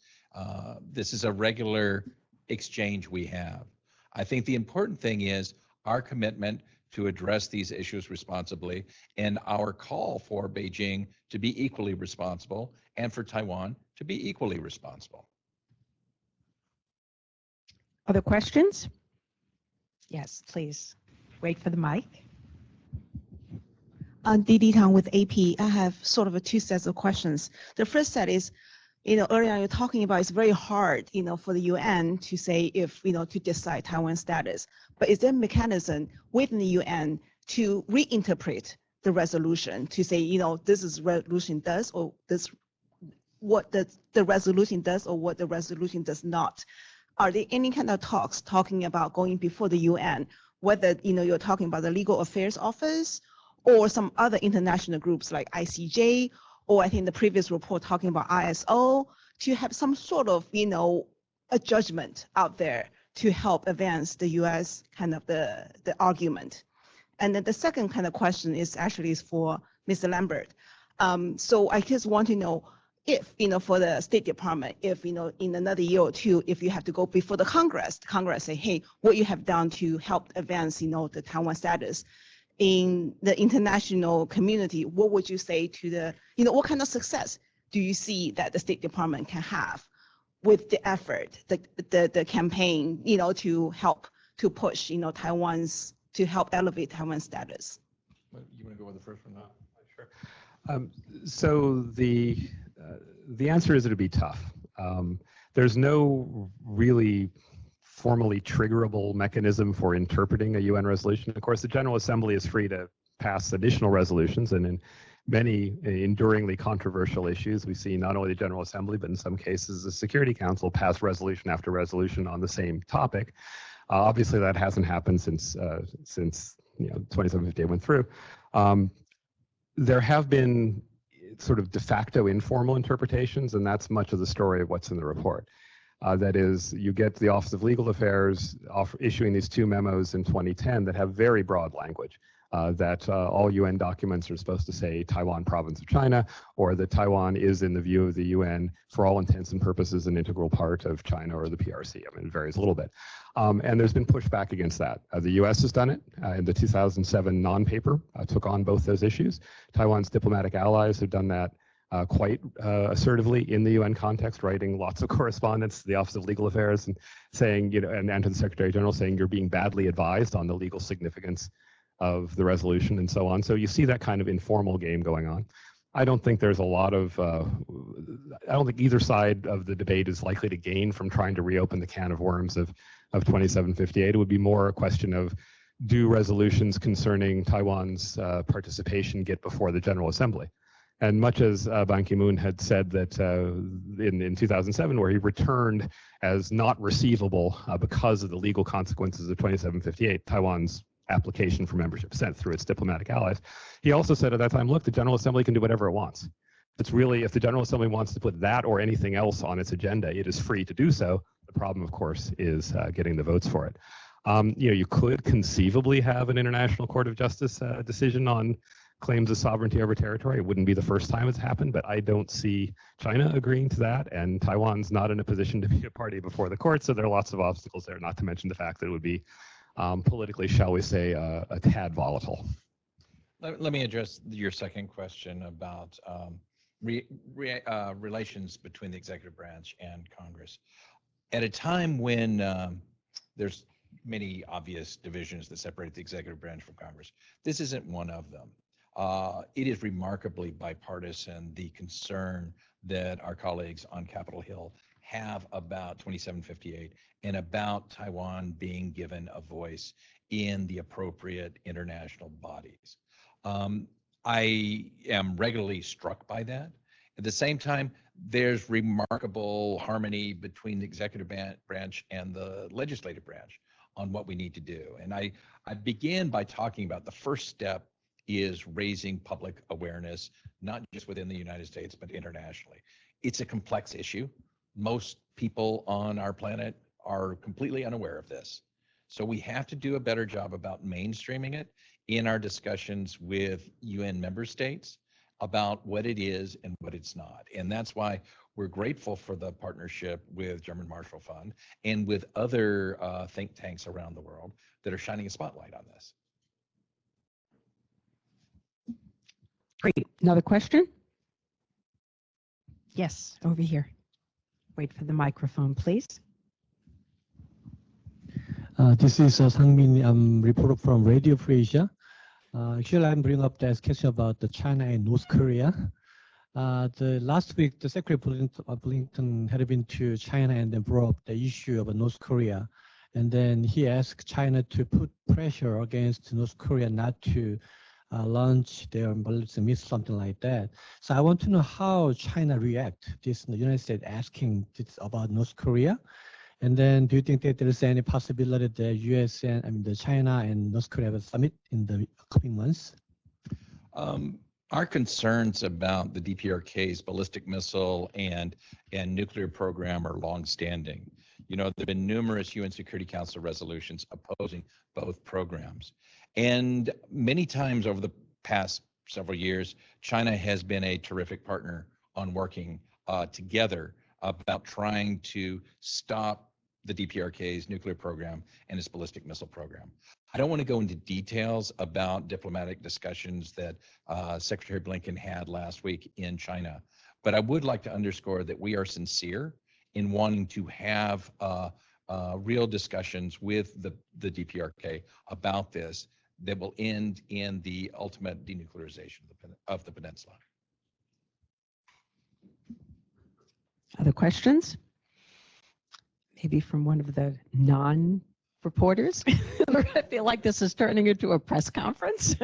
This is a regular exchange we have. I think the important thing is our commitment to address these issues responsibly, and our call for Beijing to be equally responsible, and for Taiwan to be equally responsible. Other questions? Yes, please. Wait for the mic. Didi Tang with AP. I have sort of two sets of questions. The first set is, earlier you're talking about it's very hard, for the UN to say if, to decide Taiwan status. But is there a mechanism within the UN to reinterpret the resolution to say, this is resolution does, or this what the resolution does, or what the resolution does not are there any kind of talks talking about going before the UN, whether you're talking about the Legal Affairs Office or some other international groups like ICJ, or I think the previous report talking about ISO, to have some sort of a judgment out there to help advance the US kind of the argument. And then the second kind of question is actually for Mr. Lambert. So I just want to know if, for the State Department, if, in another year or two, if you have to go before the Congress say, hey, what you have done to help advance, the Taiwan status in the international community, what would you say to the, what kind of success do you see that the State Department can have with the effort, the campaign, to help to push, Taiwan's, to help elevate Taiwan's status? You want to go with the first one? Sure. So the answer is it'd be tough. There's no really formally triggerable mechanism for interpreting a UN resolution. Of course, the General Assembly is free to pass additional resolutions, and in many enduringly controversial issues, we see not only the General Assembly, but in some cases the Security Council pass resolution after resolution on the same topic. Obviously, that hasn't happened since 2758 went through. There have been sort of de facto informal interpretations, and that's much of the story of what's in the report. That is, you get the Office of Legal Affairs issuing these two memos in 2010 that have very broad language, that all UN documents are supposed to say Taiwan province of China, or that Taiwan is, in the view of the UN, for all intents and purposes, an integral part of China or the PRC. I mean, it varies a little bit. And there's been pushback against that. The US has done it. In the 2007 non-paper, took on both those issues. Taiwan's diplomatic allies have done that quite assertively in the UN context, writing lots of correspondence to the Office of Legal Affairs and saying, and to the Secretary General saying you're being badly advised on the legal significance of the resolution and so on. So you see that kind of informal game going on. I don't think there's a lot of, I don't think either side of the debate is likely to gain from trying to reopen the can of worms of 2758. It would be more a question of, do resolutions concerning Taiwan's participation get before the General Assembly? And much as Ban Ki-moon had said that in 2007, where he returned as not receivable because of the legal consequences of 2758, Taiwan's application for membership sent through its diplomatic allies. He also said at that time, look, the General Assembly can do whatever it wants. It's really, if the General Assembly wants to put that or anything else on its agenda, it is free to do so. The problem, of course, is getting the votes for it. You could conceivably have an International Court of Justice decision on claims of sovereignty over territory. It wouldn't be the first time it's happened, but I don't see China agreeing to that, and Taiwan's not in a position to be a party before the court, so there are lots of obstacles there, not to mention the fact that it would be politically, shall we say, a tad volatile. Let me address your second question about relations between the executive branch and Congress. At a time when there's many obvious divisions that separate the executive branch from Congress, this isn't one of them. It is remarkably bipartisan, the concern that our colleagues on Capitol Hill have about 2758 and about Taiwan being given a voice in the appropriate international bodies. I am regularly struck by that. At the same time, there's remarkable harmony between the executive branch and the legislative branch on what we need to do. And I began by talking about the first step is raising public awareness, not just within the United States, but internationally. It's a complex issue. Most people on our planet are completely unaware of this. So we have to do a better job about mainstreaming it in our discussions with UN member states about what it is and what it's not. And that's why we're grateful for the partnership with German Marshall Fund and with other think tanks around the world that are shining a spotlight on this. Great. Another question? Yes, over here. Wait for the microphone, please. This is Sang-min. I'm a reporter from Radio Free Asia. Actually, I'm bringing up this question about the China and North Korea. The last week, the Secretary Blinken had been to China and then brought up the issue of North Korea. And then he asked China to put pressure against North Korea not to launch their ballistic missile, something like that. So I want to know how China react this United States asking this about North Korea. And then do you think that there is any possibility that US and the China and North Korea have a summit in the coming months? Our concerns about the DPRK's ballistic missile and nuclear program are longstanding. You know, there have been numerous UN Security Council resolutions opposing both programs. And many times over the past several years, China has been a terrific partner on working together about trying to stop the DPRK's nuclear program and its ballistic missile program. I don't want to go into details about diplomatic discussions that Secretary Blinken had last week in China, but I would like to underscore that we are sincere in wanting to have real discussions with the DPRK about this that will end in the ultimate denuclearization of the peninsula. Other questions? Maybe from one of the non-reporters? I feel like this is turning into a press conference.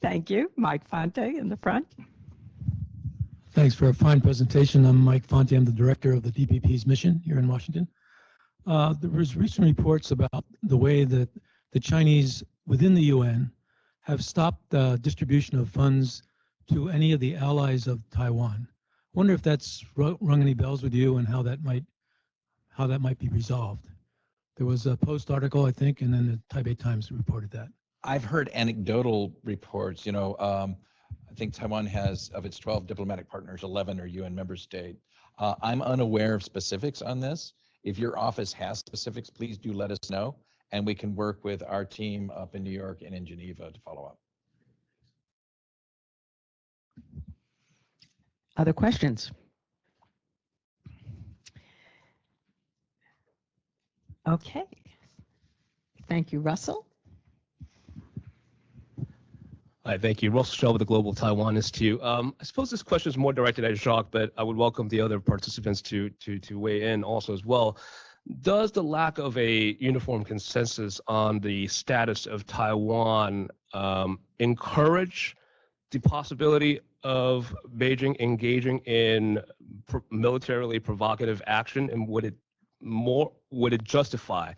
Thank you. Mike Fonte in the front. Thanks for a fine presentation. I'm Mike Fonte. I'm the director of the DPP's mission here in Washington. There was recent reports about the way that the Chinese within the UN have stopped the distribution of funds to any of the allies of Taiwan. I wonder if that's rung any bells with you and how that might be resolved. There was a Post article, I think, and then the Taipei Times reported that. I've heard anecdotal reports. You know, I think Taiwan has, of its 12 diplomatic partners, 11 are UN member state. I'm unaware of specifics on this. If your office has specifics, please do let us know, and we can work with our team up in New York and in Geneva to follow up. Other questions? Okay. Thank you, Russell. Hi, thank you. Russell Shell with the Global Taiwan Institute. I suppose this question is more directed at Jacques, but I would welcome the other participants to weigh in also as well. Does the lack of a uniform consensus on the status of Taiwan encourage the possibility of Beijing engaging in militarily provocative action, and would it justify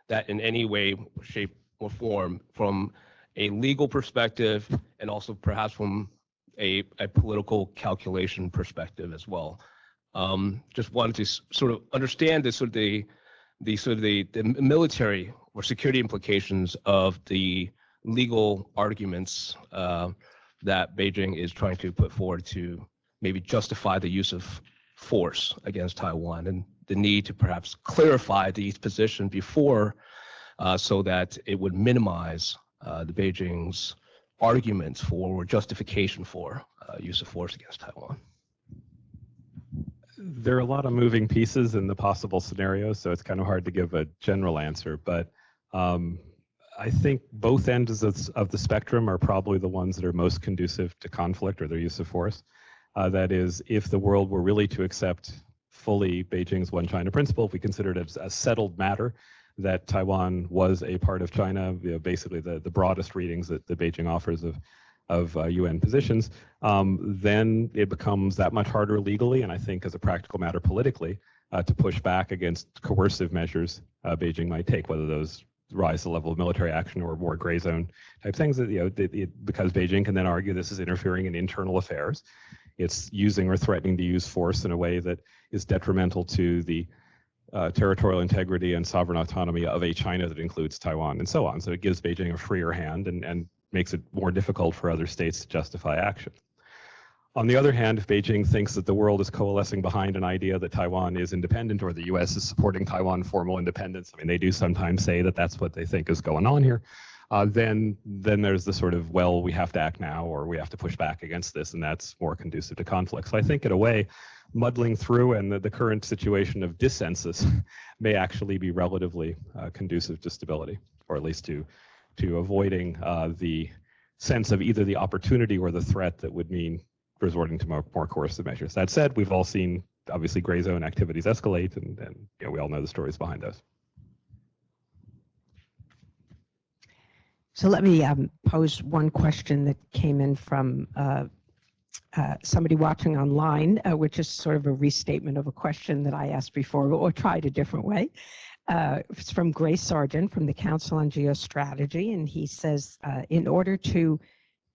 that in any way, shape, or form from a legal perspective and also perhaps from a political calculation perspective as well? Just wanted to sort of understand the military or security implications of the legal arguments that Beijing is trying to put forward to maybe justify the use of force against Taiwan, and the need to perhaps clarify the position before so that it would minimize the Beijing's arguments for or justification for use of force against Taiwan. There are a lot of moving pieces in the possible scenarios, so it's kind of hard to give a general answer, but I think both ends of the spectrum are probably the ones that are most conducive to conflict or their use of force. That is, if the world were really to accept fully Beijing's One China principle, if we consider it as a settled matter, that Taiwan was a part of China, basically the broadest readings that Beijing offers of UN positions, then it becomes that much harder legally, and I think as a practical matter politically, to push back against coercive measures Beijing might take, whether those rise to the level of military action or more gray zone type things. That, because Beijing can then argue this is interfering in internal affairs, it's using or threatening to use force in a way that is detrimental to the territorial integrity and sovereign autonomy of a China that includes Taiwan and so on. So it gives Beijing a freer hand and makes it more difficult for other states to justify action. On the other hand, if Beijing thinks that the world is coalescing behind an idea that Taiwan is independent or the US is supporting Taiwan formal independence, I mean, they do sometimes say that that's what they think is going on here, then there's the sort of, well, we have to act now or we have to push back against this, and that's more conducive to conflict. So I think in a way, muddling through and the current situation of dissensus may actually be relatively conducive to stability, or at least to avoiding the sense of either the opportunity or the threat that would mean resorting to more coercive measures. That said, we've all seen obviously gray zone activities escalate, and we all know the stories behind those. So let me pose one question that came in from somebody watching online, which is sort of a restatement of a question that I asked before, but we'll try it a different way. It's from Grace Sargent from the Council on Geostrategy, and he says, in order to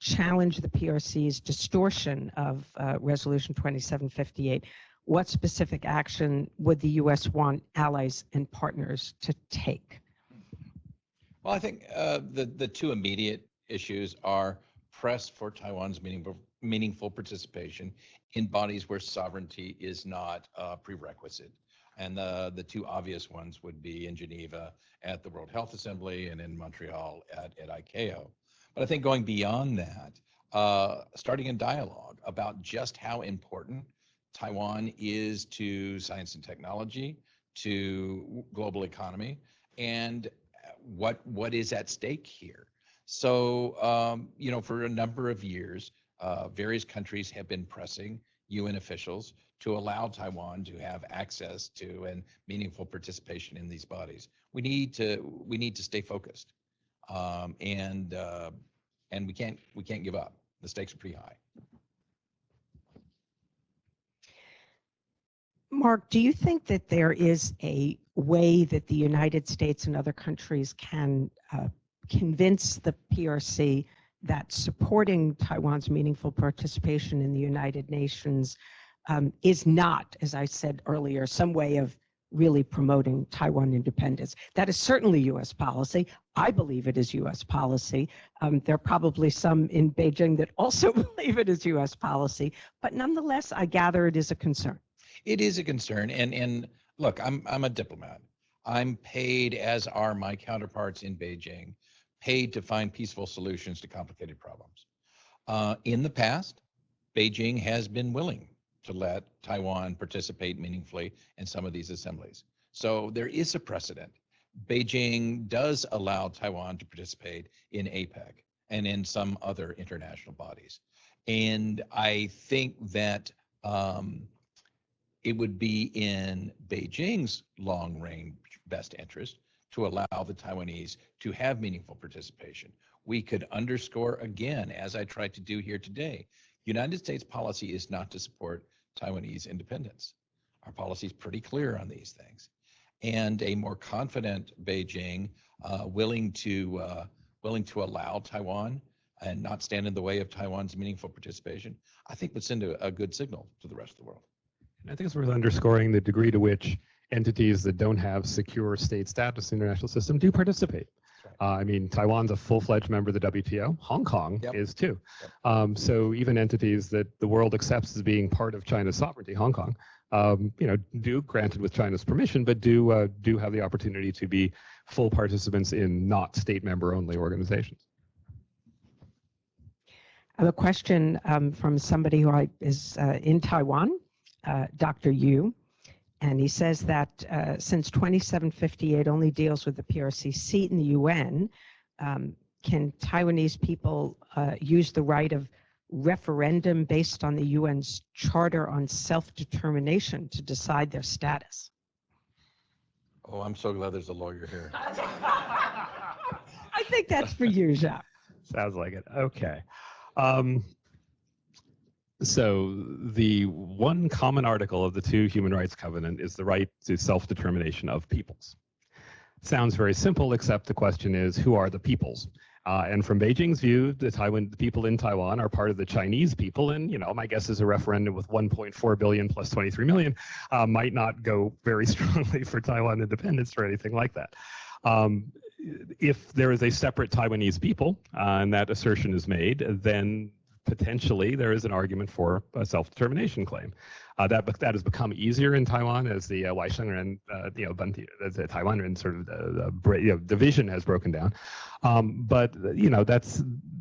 challenge the PRC's distortion of Resolution 2758, what specific action would the U.S. want allies and partners to take? Well, I think the two immediate issues are press for Taiwan's meaningful participation in bodies where sovereignty is not a prerequisite. And the two obvious ones would be in Geneva at the World Health Assembly and in Montreal at ICAO. But I think going beyond that, starting a dialogue about just how important Taiwan is to science and technology, to global economy, and what is at stake here. So, for a number of years, various countries have been pressing UN officials to allow Taiwan to have access to and meaningful participation in these bodies. We need to stay focused, and we can't give up. The stakes are pretty high. Mark, do you think that there is a way that the United States and other countries can convince the PRC that supporting Taiwan's meaningful participation in the United Nations is not, as I said earlier, some way of really promoting Taiwan independence? That is certainly U.S. policy. I believe it is U.S. policy. There are probably some in Beijing that also believe it is U.S. policy, but nonetheless, I gather it is a concern. It is a concern, and look, I'm a diplomat. I'm paid, as are my counterparts in Beijing, paid to find peaceful solutions to complicated problems. In the past, Beijing has been willing to let Taiwan participate meaningfully in some of these assemblies. So there is a precedent. Beijing does allow Taiwan to participate in APEC and in some other international bodies. And I think that it would be in Beijing's long-range best interest to allow the Taiwanese to have meaningful participation. We could underscore again, as I tried to do here today, United States policy is not to support Taiwanese independence. Our policy is pretty clear on these things. And a more confident Beijing willing to allow Taiwan and not stand in the way of Taiwan's meaningful participation, I think would send a good signal to the rest of the world. I think it's worth underscoring the degree to which entities that don't have secure state status in the international system do participate. Right. I mean, Taiwan's a full-fledged member of the WTO. Hong Kong is too. Yep. So even entities that the world accepts as being part of China's sovereignty, Hong Kong, do, granted with China's permission, but do have the opportunity to be full participants in not state member-only organizations. I have a question from somebody who is in Taiwan. Dr. Yu, and he says that since 2758 only deals with the PRC seat in the UN, can Taiwanese people use the right of referendum based on the UN's Charter on Self-Determination to decide their status? Oh, I'm so glad there's a lawyer here. I think that's for you, Jacques. Sounds like it. Okay. So the one common article of the two human rights covenant is the right to self-determination of peoples. Sounds very simple, except the question is, who are the peoples? And from Beijing's view, the people in Taiwan are part of the Chinese people, and my guess is a referendum with 1.4 billion plus 23 million might not go very strongly for Taiwan independence or anything like that. If there is a separate Taiwanese people, and that assertion is made, then potentially there is an argument for a self-determination claim. That has become easier in Taiwan as the Waishengren, the Taiwanren sort of division has broken down. But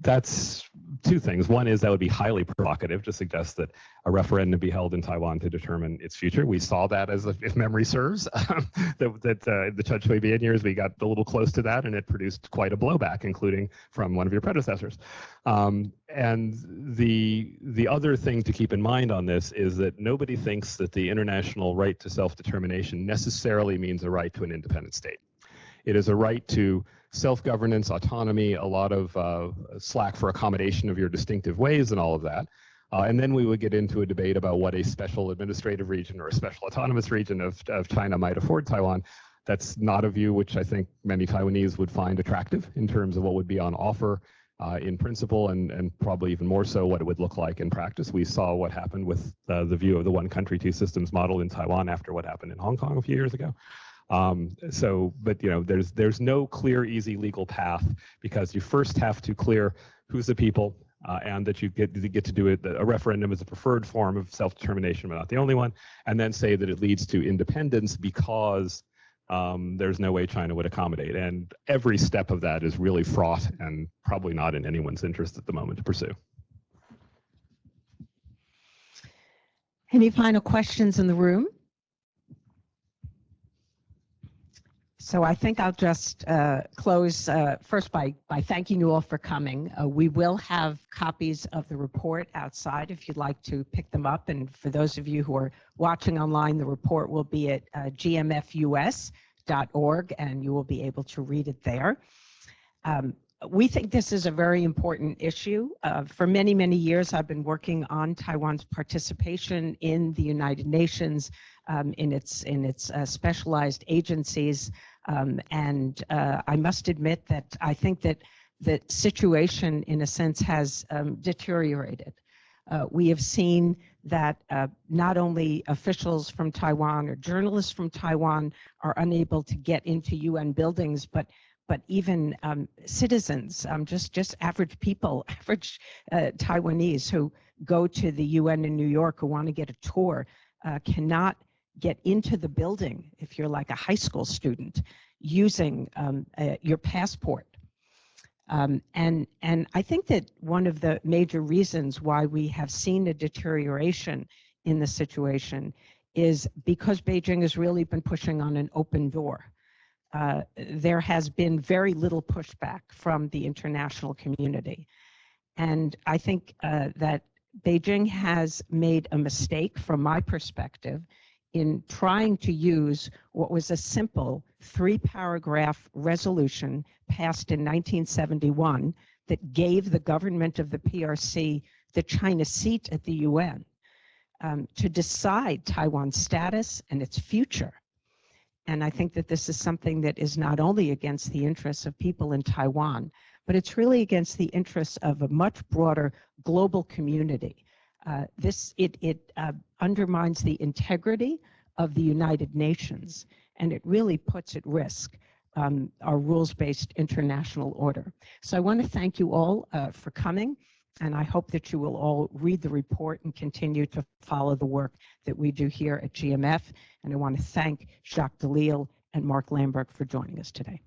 that's two things. One is that would be highly provocative to suggest that a referendum be held in Taiwan to determine its future. We saw that, if memory serves, the Chud Shui-bian years, we got a little close to that, and it produced quite a blowback, including from one of your predecessors. And the other thing to keep in mind on this is that nobody thinks that the international right to self-determination necessarily means a right to an independent state. It is a right to self-governance, autonomy, a lot of slack for accommodation of your distinctive ways and all of that. And then we would get into a debate about what a special administrative region or a special autonomous region of China might afford Taiwan. That's not a view which I think many Taiwanese would find attractive in terms of what would be on offer in principle, and probably even more so what it would look like in practice. We saw what happened with the view of the one country, two systems model in Taiwan after what happened in Hong Kong a few years ago. But there's no clear, easy legal path, because you first have to clear who's the people, and that you get to do it. A referendum is a preferred form of self-determination, but not the only one, and then say that it leads to independence because there's no way China would accommodate. And every step of that is really fraught and probably not in anyone's interest at the moment to pursue. Any final questions in the room? So I think I'll just close first by thanking you all for coming. We will have copies of the report outside if you'd like to pick them up. And for those of you who are watching online, the report will be at gmfus.org, and you will be able to read it there. We think this is a very important issue. For many, many years, I've been working on Taiwan's participation in the United Nations, in its specialized agencies. And I must admit that I think that the situation, in a sense, has deteriorated. We have seen that not only officials from Taiwan or journalists from Taiwan are unable to get into UN buildings, but even citizens, just average people, average Taiwanese who go to the UN in New York who want to get a tour, cannot get into the building if you're like a high school student using your passport. And I think that one of the major reasons why we have seen a deterioration in the situation is because Beijing has really been pushing on an open door. There has been very little pushback from the international community. And I think that Beijing has made a mistake, from my perspective, in trying to use what was a simple 3-paragraph resolution passed in 1971 that gave the government of the PRC the China seat at the UN to decide Taiwan's status and its future. And I think that this is something that is not only against the interests of people in Taiwan, but it's really against the interests of a much broader global community. It undermines the integrity of the United Nations, and it really puts at risk our rules-based international order. So I want to thank you all for coming, and I hope that you will all read the report and continue to follow the work that we do here at GMF. And I want to thank Jacques Delisle and Mark Lamberg for joining us today.